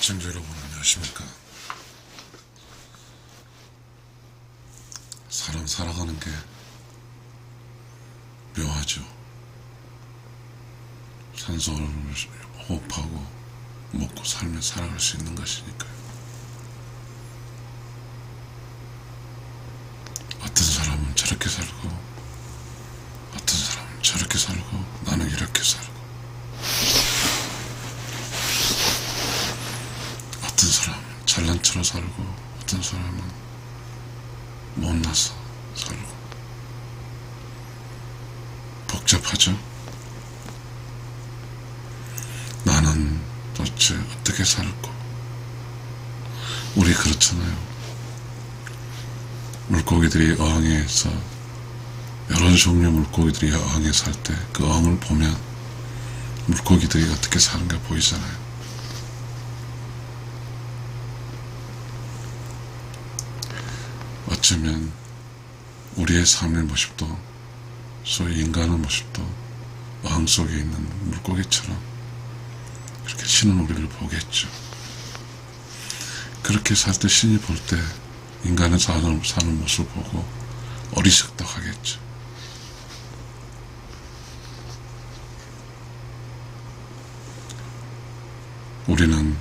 시청자 여러분 안녕하십니까. 사람 살아가는 게 묘하죠. 산소를 호흡하고 먹고 살며 살아갈 수 있는 것이니까요. 어떤 사람은 저렇게 살고 어떤 사람은 저렇게 살고 나는 이렇게 살고 어떤 사람은 잘난 척로 살고 어떤 사람은 못나서 살고 복잡하죠. 나는 도대체 어떻게 살고 우리 그렇잖아요. 물고기들이 어항에서 여러 종류의 물고기들이 어항에 살 때 그 어항을 보면 물고기들이 어떻게 사는가 보이잖아요. 어쩌면 우리의 삶의 모습도 소위 인간의 모습도 어항 속에 있는 물고기처럼 그렇게 신은 우리를 보겠죠. 그렇게 살 때 신이 볼 때 인간의 사는 모습을 보고 어리석다고 하겠죠. 우리는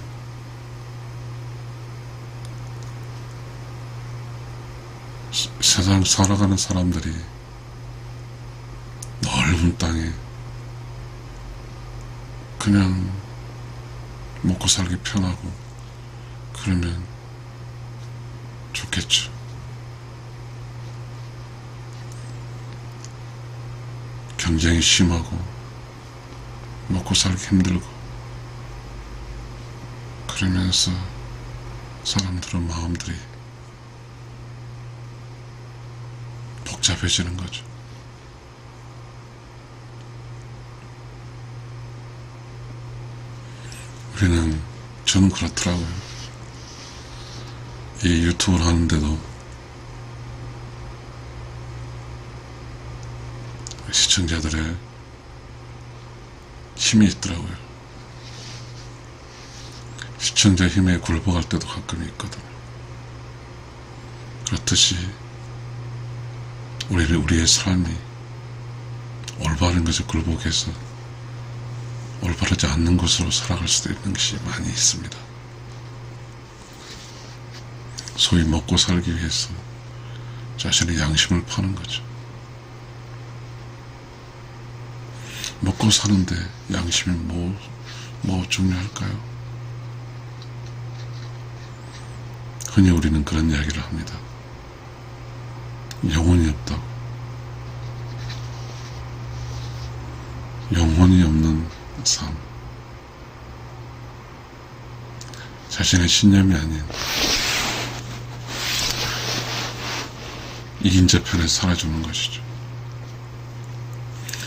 세상 살아가는 사람들이 넓은 땅에 그냥 먹고 살기 편하고 그러면 좋겠죠. 경쟁이 심하고 먹고 살기 힘들고 그러면서 사람들의 마음들이 복잡해지는 거죠. 저는 그렇더라고요. 이 유튜브를 하는데도 시청자들의 힘이 있더라고요. 시청자 힘에 굴복할 때도 가끔 있거든요. 그렇듯이 우리의 삶이 올바른 것에 굴복해서 올바르지 않는 것으로 살아갈 수도 있는 것이 많이 있습니다. 소위 먹고 살기 위해서 자신의 양심을 파는 거죠. 먹고 사는데 양심이 뭐 중요할까요? 흔히 우리는 그런 이야기를 합니다. 영혼이 없다고. 영혼이 없는 삶. 자신의 신념이 아닌 이긴자 편에 살아주는 것이죠.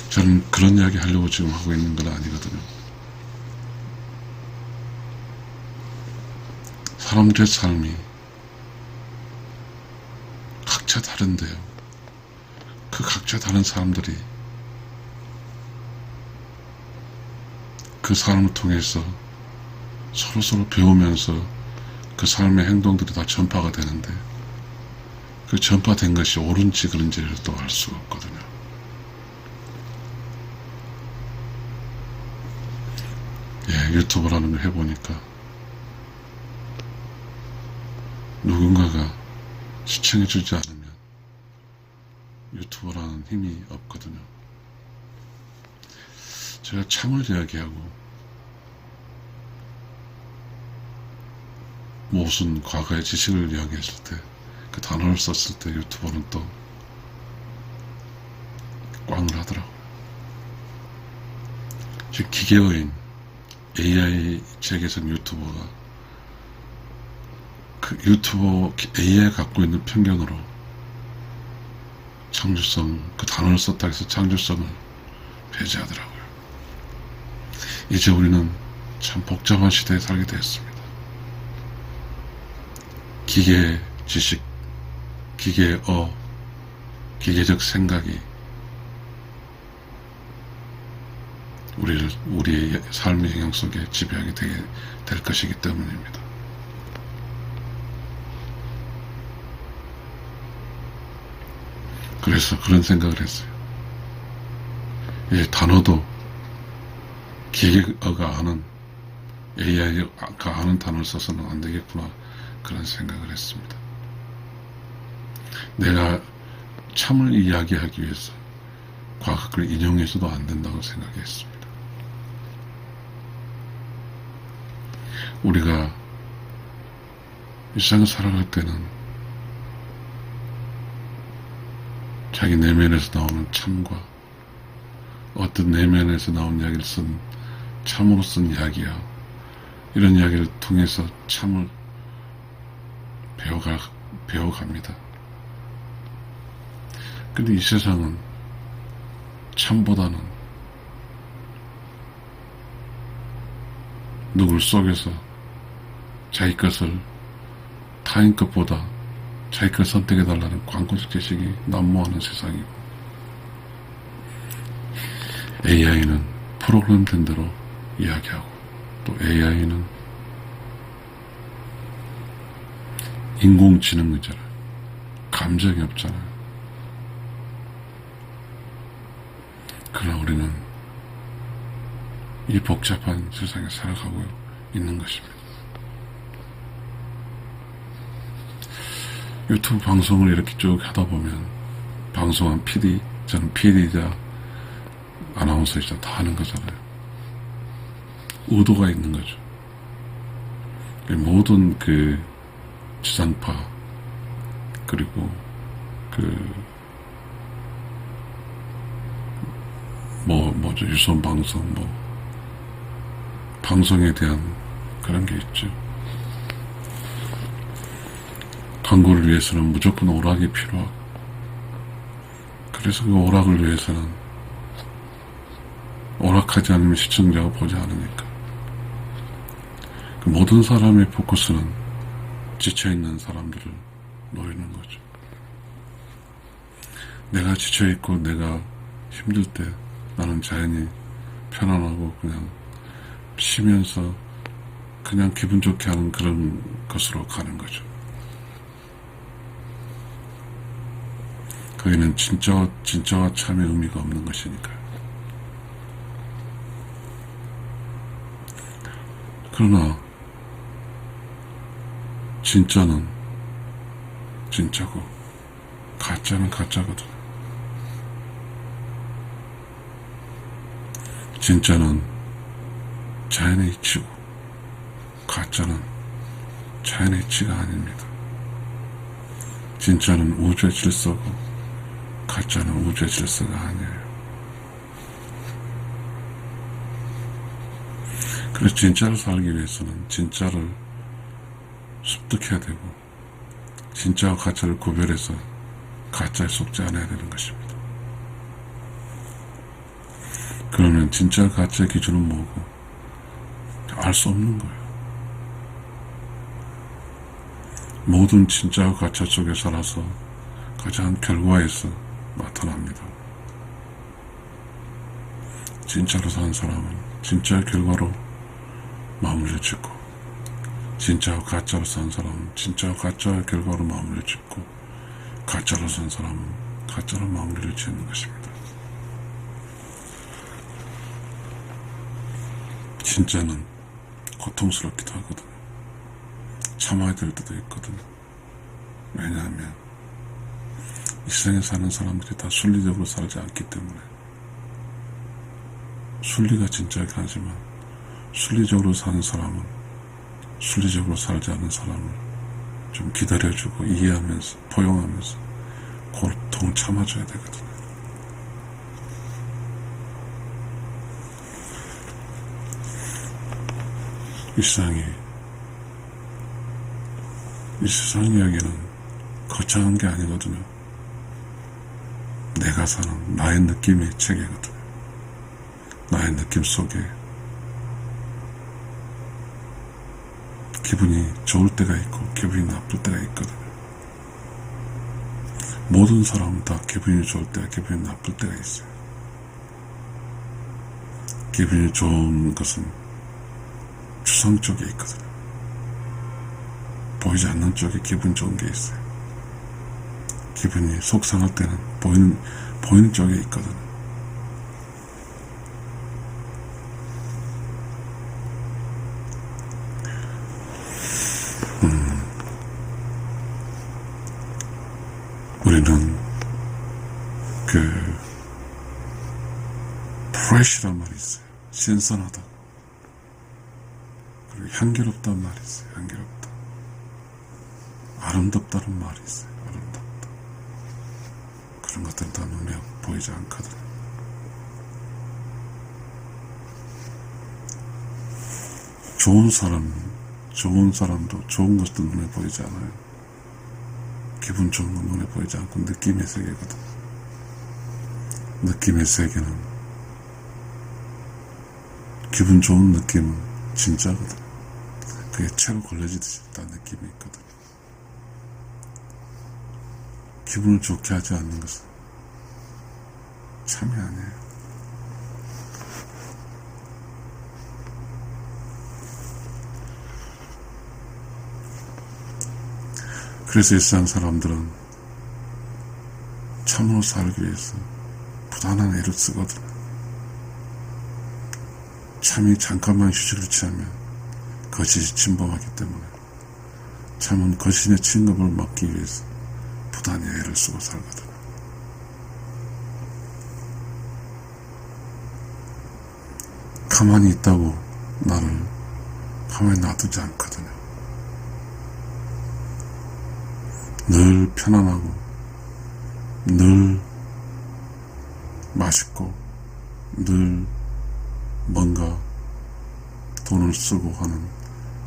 저는 그런 이야기 하려고 지금 하고 있는 건 아니거든요. 사람들의 삶이 각자 다른데요. 그 각자 다른 사람들이 그 사람을 통해서 서로 배우면서 그 삶의 행동들이 다 전파가 되는데 그 전파된 것이 옳은지 그른지를 또 알 수가 없거든요. 유튜브라는 걸 해보니까 누군가가 시청해주지 않으면 유튜브라는 힘이 없거든요. 제가 참을 이야기하고 무슨 과거의 지식을 이야기했을 때 그 단어를 썼을 때 유튜버는 또 꽝을 하더라고요. 즉 기계어인 AI 책에서는 유튜버가 그 유튜버 AI가 갖고 있는 편견으로 창조성, 그 단어를 썼다 해서 창조성을 배제하더라고요. 이제 우리는 참 복잡한 시대에 살게 되었습니다. 기계 지식, 기계어, 기계적 생각이 우리의 삶의 영향 속에 지배하게 될 것이기 때문입니다. 그래서 그런 생각을 했어요. 이 단어도 기계가 하는, AI가 하는 단어를 써서는 안 되겠구나, 그런 생각을 했습니다. 내가 참을 이야기하기 위해서 과학을 인용해서도 안 된다고 생각했습니다. 우리가 일상을 살아갈 때는 자기 내면에서 나오는 참과 어떤 내면에서 나온 이야기를 참으로 쓴 이야기야, 이런 이야기를 통해서 참을 배워갑니다. 근데 이 세상은 참보다는 누굴 속여서 자기 것을 타인 것보다 자기 걸 선택해달라는 광고적 지식이 난무하는 세상이고, AI는 프로그램된 대로 이야기하고, 또 AI는 인공지능이잖아요. 감정이 없잖아요. 그러나 우리는 이 복잡한 세상에 살아가고 있는 것입니다. 유튜브 방송을 이렇게 쭉 하다 보면, 방송한 PD, 저는 PD이자 아나운서이자 다 하는 거잖아요. 의도가 있는 거죠. 모든 지상파, 그리고 유선 방송, 방송에 대한 그런 게 있죠. 광고를 위해서는 무조건 오락이 필요하고, 그래서 그 오락을 위해서는 오락하지 않으면 시청자가 보지 않으니까, 모든 사람의 포커스는 지쳐있는 사람들을 노리는 거죠. 내가 지쳐있고 내가 힘들 때 나는 자연히 편안하고 그냥 쉬면서 그냥 기분 좋게 하는 그런 것으로 가는 거죠. 거기는 진짜와 참의 의미가 없는 것이니까요. 그러나 진짜는 진짜고 가짜는 가짜거든. 진짜는 자연의 이치고 가짜는 자연의 이치가 아닙니다. 진짜는 우주의 질서고 가짜는 우주의 질서가 아니에요. 그래서 진짜를 살기 위해서는 진짜를 습득해야 되고, 진짜와 가짜를 구별해서 가짜에 속지 않아야 되는 것입니다. 그러면 진짜 가짜의 기준은 뭐고? 알 수 없는 거예요. 모든 진짜와 가짜 속에 살아서 가장 결과에서 나타납니다. 진짜로 사는 사람은 진짜의 결과로 마무리를 짓고, 진짜와 가짜로 사는 사람은 진짜와 가짜의 결과로 마무리를 짓고, 가짜로 사는 사람은 가짜로 마무리를 짓는 것입니다. 진짜는 고통스럽기도 하거든요. 참아야 될 때도 있거든요. 왜냐하면 이 세상에 사는 사람들이 다 순리적으로 살지 않기 때문에. 순리가 진짜이긴 하지만 순리적으로 사는 사람은 순리적으로 살지 않는 사람을 좀 기다려주고 이해하면서 포용하면서 고통 참아줘야 되거든요. 이 세상 이야기는 거창한 게 아니거든요. 내가 사는 나의 느낌의 체계거든요. 나의 느낌 속에 기분이 좋을 때가 있고 기분이 나쁠 때가 있거든요. 모든 사람은 다 기분이 좋을 때와 기분이 나쁠 때가 있어요. 기분이 좋은 것은 추상 쪽에 있거든요. 보이지 않는 쪽에 기분 좋은 게 있어요. 기분이 속상할 때는 보이는 쪽에 있거든요. 우리는 프레시란 말이 있어요. 신선하다. 그리고 향기롭다는 말이 있어요. 향기롭다. 아름답다는 말이 있어요. 아름답다. 그런 것들은 다 눈에 보이지 않거든요. 좋은 사람도 좋은 것도 눈에 보이지 않아요. 기분 좋은 건 눈에 보이지 않고 느낌의 세계거든. 느낌의 세계는 기분 좋은 느낌은 진짜거든. 그게 채로 걸려지듯이 다 느낌이 있거든. 기분을 좋게 하지 않는 것은 참이 아니에요. 그래서 일상 사람들은 참으로 살기 위해서 부단한 애를 쓰거든. 참이 잠깐만 휴식을 취하면 거짓이 침범하기 때문에 참은 거신의 침범을 막기 위해서 부단히 애를 쓰고 살거든. 가만히 있다고 나를 가만히 놔두지 않거든요. 늘 편안하고 늘 맛있고 늘 뭔가 돈을 쓰고 하는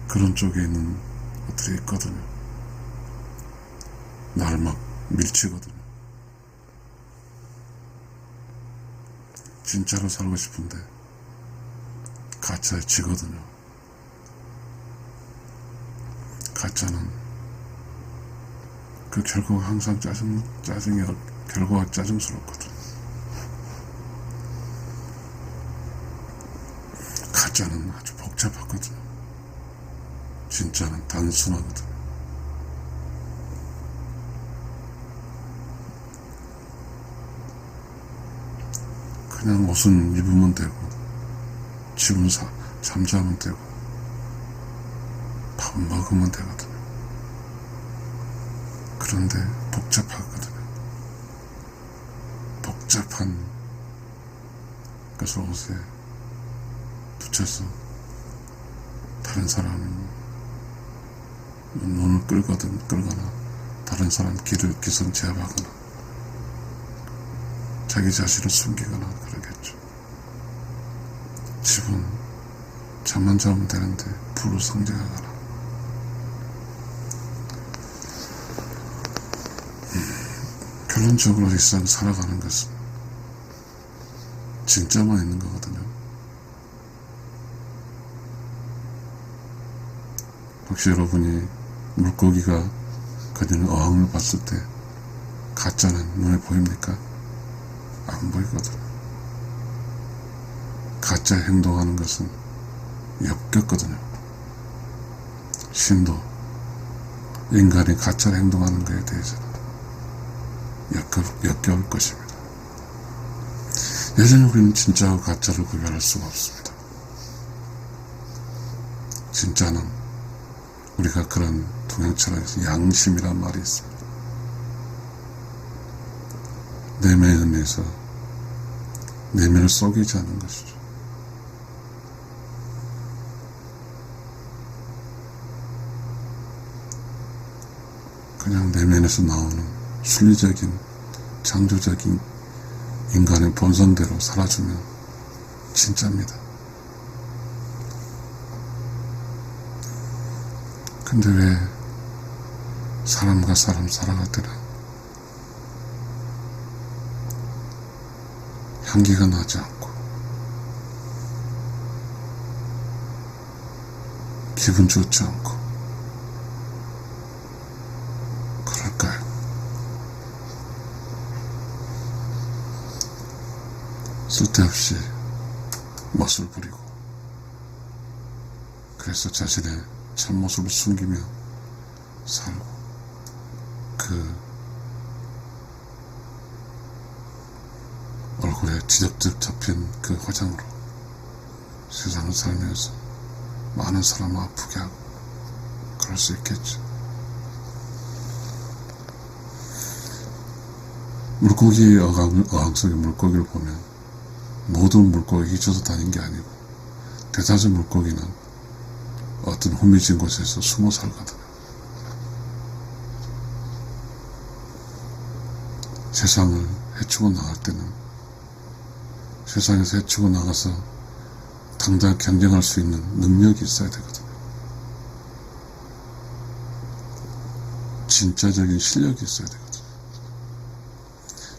그런 쪽에 있는 것들이 있거든요. 날 막 밀치거든요. 진짜로 살고 싶은데 가짜에 지거든요. 가짜는 그 결과가 항상 결과가 짜증스럽거든. 가짜는 아주 복잡하거든. 진짜는 단순하거든. 그냥 옷은 입으면 되고, 집은 잠자면 되고, 밥 먹으면 되거든. 그런데 복잡하거든요. 복잡한 것을 옷에 붙여서 다른 사람 눈을 끌거나 다른 사람 길을 기선제압하거나 자기 자신을 숨기거나 그러겠죠. 집은 잠만 자면 되는데 불을 성징하거나 결론적으로 일상 살아가는 것은 진짜만 있는 거거든요. 혹시 여러분이 물고기가 그리는 어항을 봤을 때 가짜는 눈에 보입니까? 안 보이거든요. 가짜 행동하는 것은 역겹거든요. 신도 인간이 가짜로 행동하는 것에 대해서는 역겨울 것입니다. 여전히 우리는 진짜와 가짜를 구별할 수가 없습니다. 진짜는 우리가 그런 동양철학에서 양심이란 말이 있습니다. 내면에서 내면을 속이지 않는 것이죠. 그냥 내면에서 나오는 순리적인 창조적인 인간의 본성대로 살아주면 진짜입니다. 근데 왜 사람과 사람 살아갈 때는 향기가 나지 않고 기분 좋지 않고 그럴까요? 쓸데없이 멋을 부리고, 그래서 자신의 참모습을 숨기며 살고, 그 얼굴에 지적적 잡힌 그 화장으로 세상을 살면서 많은 사람을 아프게 하고 그럴 수 있겠죠. 물고기 어항 속의 물고기를 보면 모든 물고기 잊혀서 다닌 게 아니고 대다수 물고기는 어떤 후미진 곳에서 숨어 살거든요. 세상을 헤치고 나갈 때는 세상에서 헤치고 나가서 당장 경쟁할 수 있는 능력이 있어야 되거든요. 진짜적인 실력이 있어야 되거든요.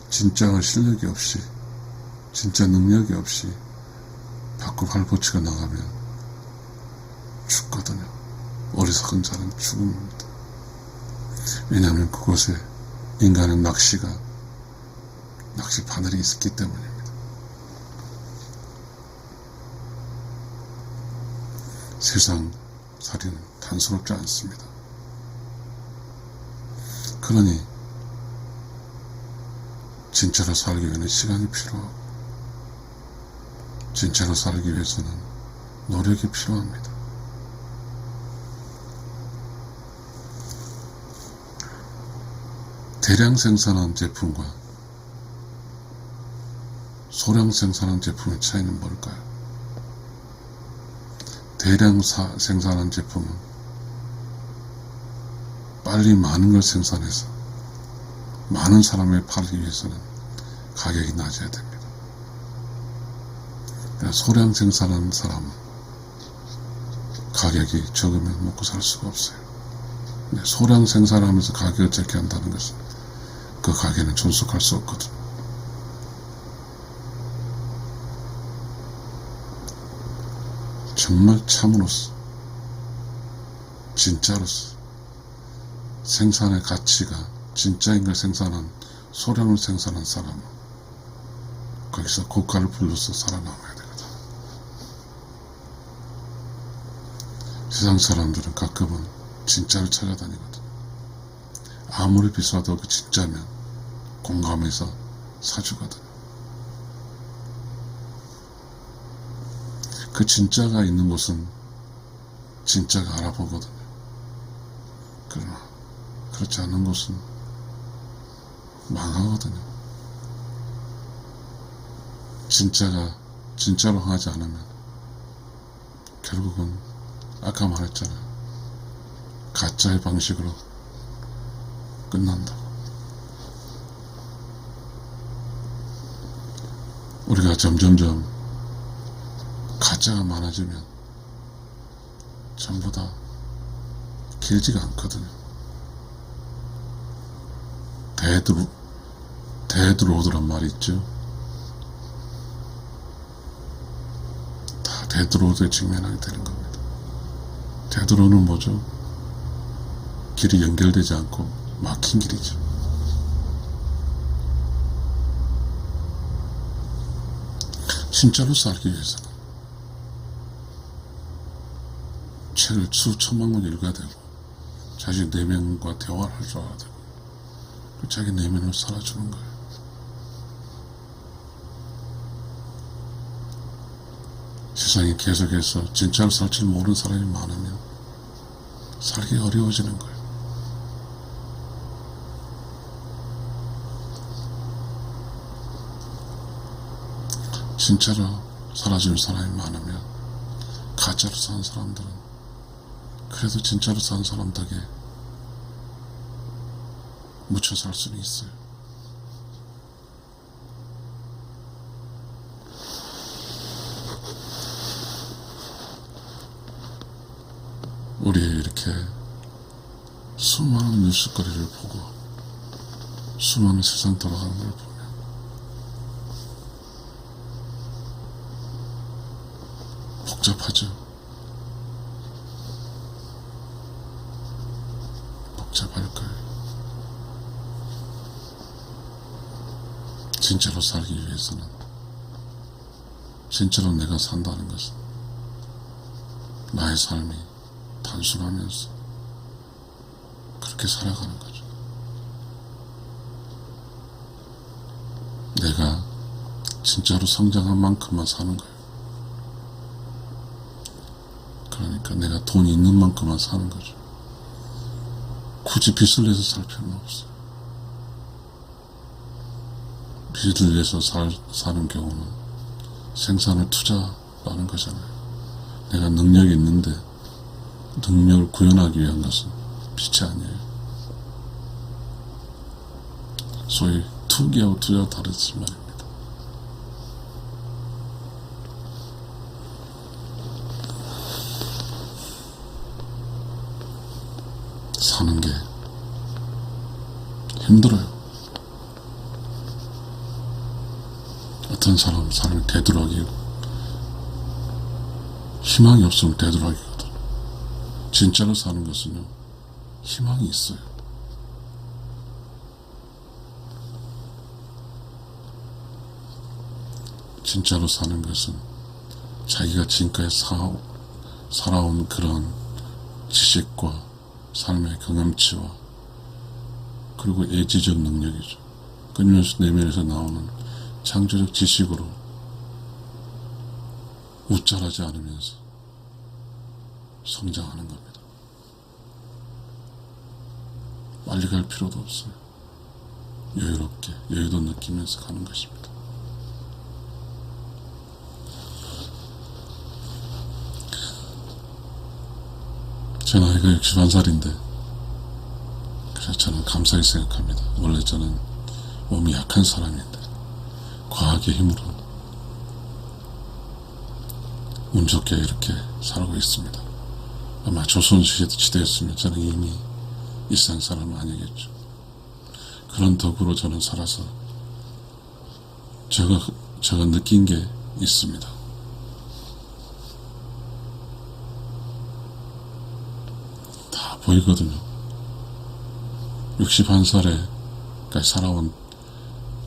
진짜 실력이 없이, 진짜 능력이 없이 밖으로 발붙이고 나가면 죽거든요. 어리석은 자는 죽음입니다. 왜냐하면 그곳에 인간의 낚시 바늘이 있기 때문입니다. 세상 살이는 단순롭지 않습니다. 그러니 진짜로 살기 위해서는 시간이 필요하고, 진짜로 살기 위해서는 노력이 필요합니다. 대량 생산한 제품과 소량 생산한 제품의 차이는 뭘까요? 대량 생산한 제품은 빨리 많은 걸 생산해서 많은 사람에 팔기 위해서는 가격이 낮아야 됩니다. 소량 생산한 사람은 가격이 적으면 먹고 살 수가 없어요. 소량 생산하면서 가격을 적게 한다는 것은 그 가게는 존속할 수 없거든요. 정말 참으로서, 진짜로서 생산의 가치가 진짜인 걸 생산한, 소량을 생산한 사람은 거기서 고가를 불러서 살아남아야 되거든. 세상 사람들은 가끔은 진짜를 찾아다니거든. 아무리 비싸도 그 진짜면 공감해서 사주거든. 그 진짜가 있는 곳은 진짜가 알아보거든요. 그러나 그렇지 않은 곳은 망하거든요. 진짜가 진짜로 하지 않으면 결국은 아까 말했잖아요. 가짜의 방식으로 끝난다고. 우리가 점점점 가짜가 많아지면 전부 다 길지가 않거든요. 데드로드란 말이 있죠. 다 데드로드에 직면하게 되는 겁니다. 데드로드는 뭐죠? 길이 연결되지 않고 막힌 길이죠. 진짜로 살기 위해서는 책을 수천만 권 읽어야 되고, 자신 내면과 대화를 할 줄 알아야 되고, 자기 내면을 살아주는 거예요. 세상에 계속해서 진짜로 살 줄 모르는 사람이 많으면 살기 어려워지는 거예요. 진짜로 살아주는 사람이 많으면 가짜로 사는 사람들은 그래도 진짜로 사는 사람 덕에 묻혀 살 수는 있어요. 우리 이렇게 수많은 뉴스거리를 보고 수많은 세상 돌아가는 걸 보면 복잡하죠. 복잡할 거예요. 진짜로 살기 위해서는 진짜로 내가 산다는 것은 나의 삶이 단순하면서 그렇게 살아가는 거죠. 내가 진짜로 성장한 만큼만 사는 거예요. 그러니까 내가 돈이 있는 만큼만 사는 거죠. 굳이 빚을 내서 살 필요는 없어요. 빚을 내서 사는 경우는 생산을 투자라는 거잖아요. 내가 능력이 있는데 능력을 구현하기 위한 것은 빚이 아니에요. 소위 투기하고 투자가 다르지 말입니다. 사는 게 힘들어요. 어떤 사람은 삶이 되도록이고 희망이 없으면 되도록이거든. 진짜로 사는 것은요, 희망이 있어요. 진짜로 사는 것은 자기가 지금까지 살아온 그런 지식과 삶의 경험치와 그리고 예지적 능력이죠. 끊임없이 내면에서 나오는 창조적 지식으로 웃잘하지 않으면서 성장하는 겁니다. 빨리 갈 필요도 없어요. 여유롭게 여유도 느끼면서 가는 것입니다. 제 나이가 61살인데 그래서 저는 감사히 생각합니다. 원래 저는 몸이 약한 사람인데 과학의 힘으로 운 좋게 이렇게 살고 있습니다. 아마 조선시대였으면 저는 이미 일상 사람은 아니겠죠. 그런 덕으로 저는 살아서 제가 느낀 게 있습니다. 다 보이거든요. 61살에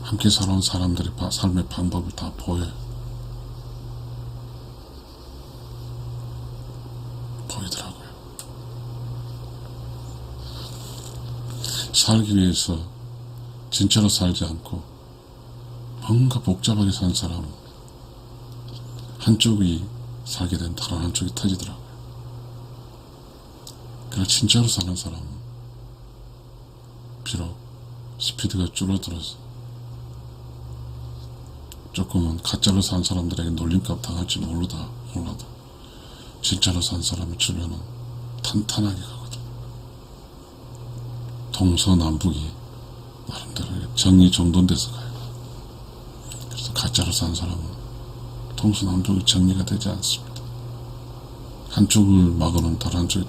함께 살아온 사람들의 삶의 방법을 다 보여요. 보이더라고요. 살기 위해서 진짜로 살지 않고 뭔가 복잡하게 산 사람은 한쪽이 살게 되면 다른 한쪽이 터지더라고요. 그래서 진짜로 사는 사람은 비록 스피드가 줄어들어서 조금은 가짜로 산 사람들에게 놀림값 당할지 몰라도 진짜로 산 사람의 주변은 탄탄하게 가거든. 동서남북이 나름대로 정리정돈돼서 가요. 그래서 가짜로 산 사람은 동서남북이 정리가 되지 않습니다. 한쪽을 막아놓으면 다른 한쪽이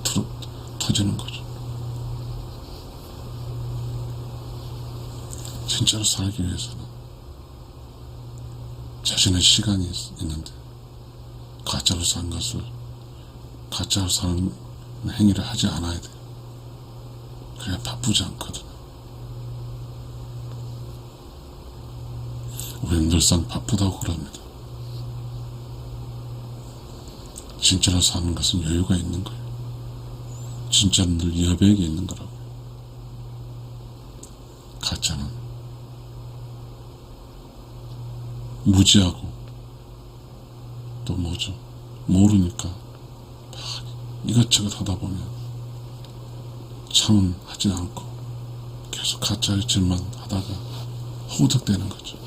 터지는 거죠. 진짜로 살기 위해서는 자신의 시간이 있는데 가짜로 산 것을 가짜로 사는 행위를 하지 않아야 돼요. 그래야 바쁘지 않거든요. 우리는 늘상 바쁘다고 그럽니다. 진짜로 사는 것은 여유가 있는 거예요. 진짜는 늘 여백이 있는 거라고요. 가짜는 무지하고 또 뭐죠? 모르니까 이것저것 하다 보면 참은 하지 않고 계속 가짜의 짓만 하다가 허우적대는 거죠.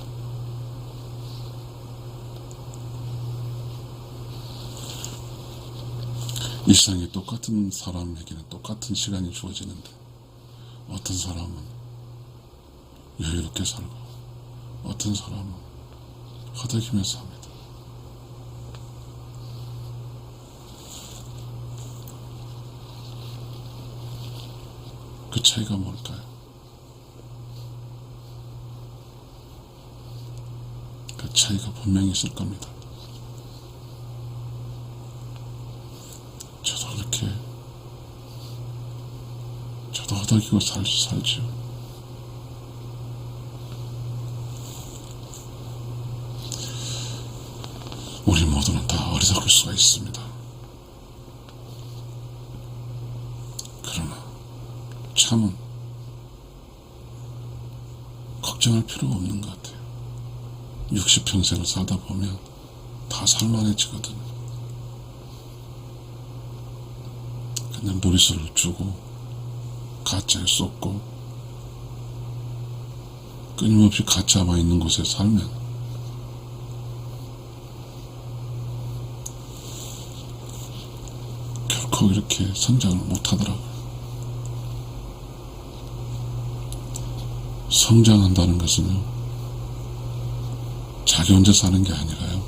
일상이 똑같은 사람에게는 똑같은 시간이 주어지는데 어떤 사람은 여유롭게 살고 어떤 사람은 허덕이면서 합니다. 그 차이가 뭘까요? 그 차이가 분명히 있을 겁니다. 저도 허덕이고 살지요. 수가 있습니다. 그러나 참은 걱정할 필요가 없는 것 같아요. 60평생을 살다 보면 다 살만해지거든요. 근데 무리수를 주고 가짜에 쏟고 끊임없이 가짜만 있는 곳에 살면 결코 이렇게 성장을 못하더라고요. 성장한다는 것은요, 자기 혼자 사는 게 아니라요,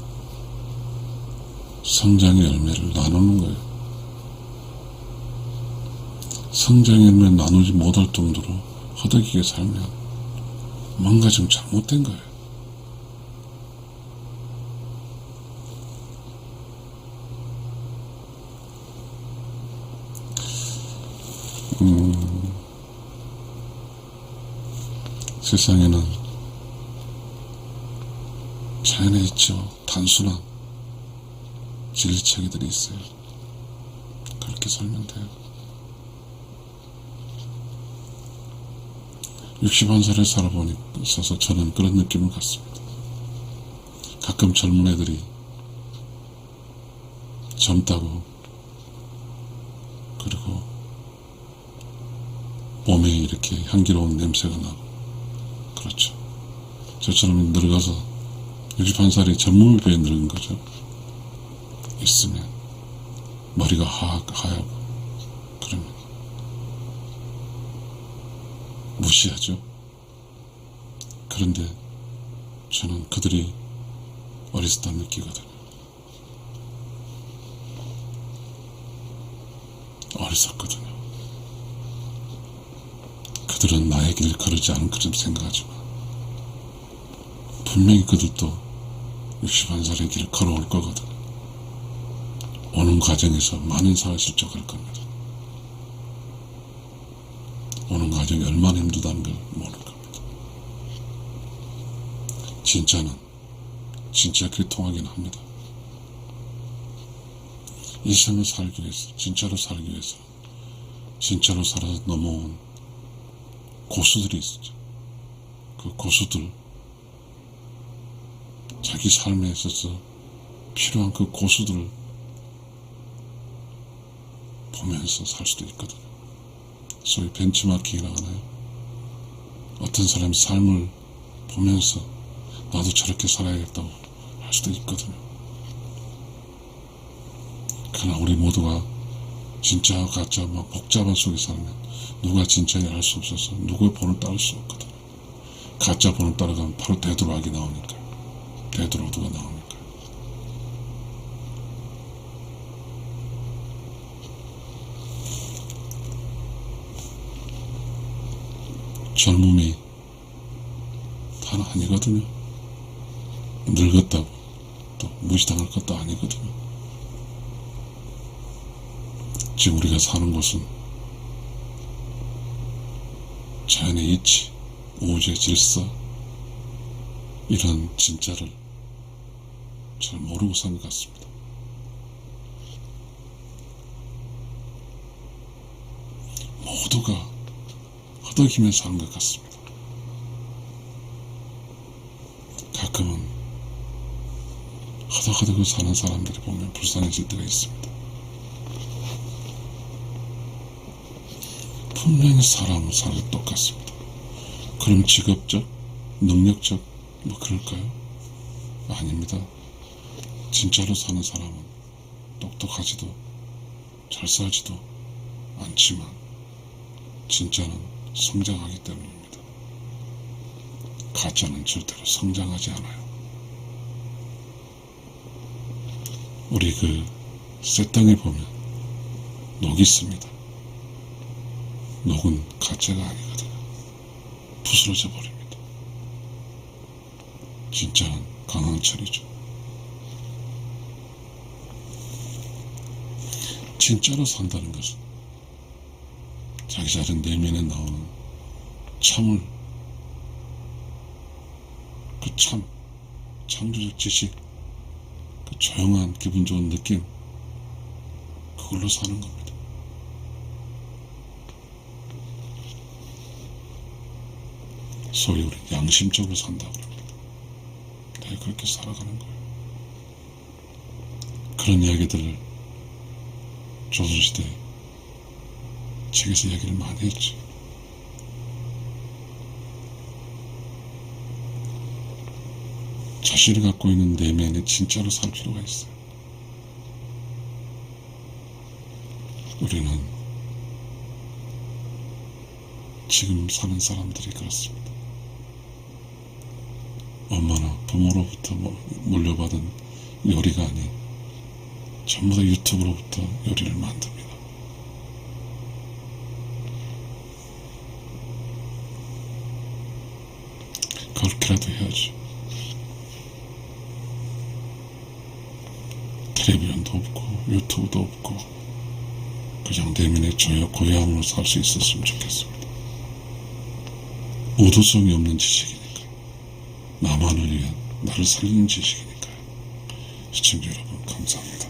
성장의 열매를 나누는 거예요. 성장의 열매를 나누지 못할 정도로 허덕이게 살면 뭔가 좀 잘못된 거예요. 세상에는 자연에 있죠. 단순한 진리체계들이 있어요. 그렇게 살면 돼요. 61살에 살아보니 있어서 저는 그런 느낌을 갖습니다. 가끔 젊은 애들이 젊다고, 그리고 몸에 이렇게 향기로운 냄새가 나고, 그렇죠. 저처럼 늙어서 61살이 젊음을 배에 늙은 거죠. 있으면 머리가 하얗고 그러면 무시하죠. 그런데 저는 그들이 어리석다 느끼거든요. 어리석거든요. 그들은 나의 길을 걸지 않은 것처럼 생각하지만 분명히 그들도 61살의 길을 걸어올 거거든요. 오는 과정에서 많은 사회실적을 겁니다. 오는 과정이 얼마나 힘들다는 걸 모를 겁니다. 진짜는 진짜끼리 통하긴 합니다. 이 삶을 살기 위해서, 진짜로 살기 위해서, 진짜로 살아서 넘어온 고수들이 있었죠. 그 고수들, 자기 삶에 있어서 필요한 그 고수들을 보면서 살 수도 있거든요. 소위 벤치마킹이라고 하나요? 어떤 사람이 삶을 보면서 나도 저렇게 살아야겠다고 할 수도 있거든요. 그러나 우리 모두가 진짜와 가짜 막 복잡한 속에 살면 누가 진짜인지 알 수 없어서 누구의 본을 따를 수 없거든요. 가짜 본을 따라가면 바로 되돌아가기 나오니까요. 되돌아오도가 나오니까요. 젊음이 다는 아니거든요. 늙었다고 또 무시당할 것도 아니거든요. 지금 우리가 사는 곳은 자연의 이치, 우주의 질서, 이런 진짜를 잘 모르고 사는 것 같습니다. 모두가 허덕이면서 사는 것 같습니다. 가끔은 허덕허덕 사는 사람들이 보면 불쌍해질 때가 있습니다. 분명히 사람은 사람이 똑같습니다. 그럼 직업적, 능력적 뭐 그럴까요? 아닙니다. 진짜로 사는 사람은 똑똑하지도 잘 살지도 않지만 진짜는 성장하기 때문입니다. 가짜는 절대로 성장하지 않아요. 우리 그 쇠땅에 보면 녹이 있습니다. 녹은 가짜가 아니거든요. 부스러져 버립니다. 진짜는 강황철이죠. 진짜로 산다는 것은 자기 자신 내면에 나오는 참을, 그 참, 창조적 지식, 그 그 조용한 기분 좋은 느낌, 그걸로 사는 겁니다. 소위 우리 양심적으로 산다고 합니다. 네, 그렇게 살아가는 거예요. 그런 이야기들을 조선시대 책에서 이야기를 많이 했죠. 자신이 갖고 있는 내면에 진짜로 살 필요가 있어요. 우리는 지금 사는 사람들이 그렇습니다. 엄마나 부모로부터 물려받은 요리가 아닌 전부 다 유튜브로부터 요리를 만듭니다. 그렇게라도 해야죠. 텔레비전도 없고 유튜브도 없고 그냥 내면의 고요함으로 살 수 있었으면 좋겠습니다. 의도성이 없는 지식이니까, 나만을 위한, 나를 살리는 지식이니까요. 시청자 여러분 감사합니다.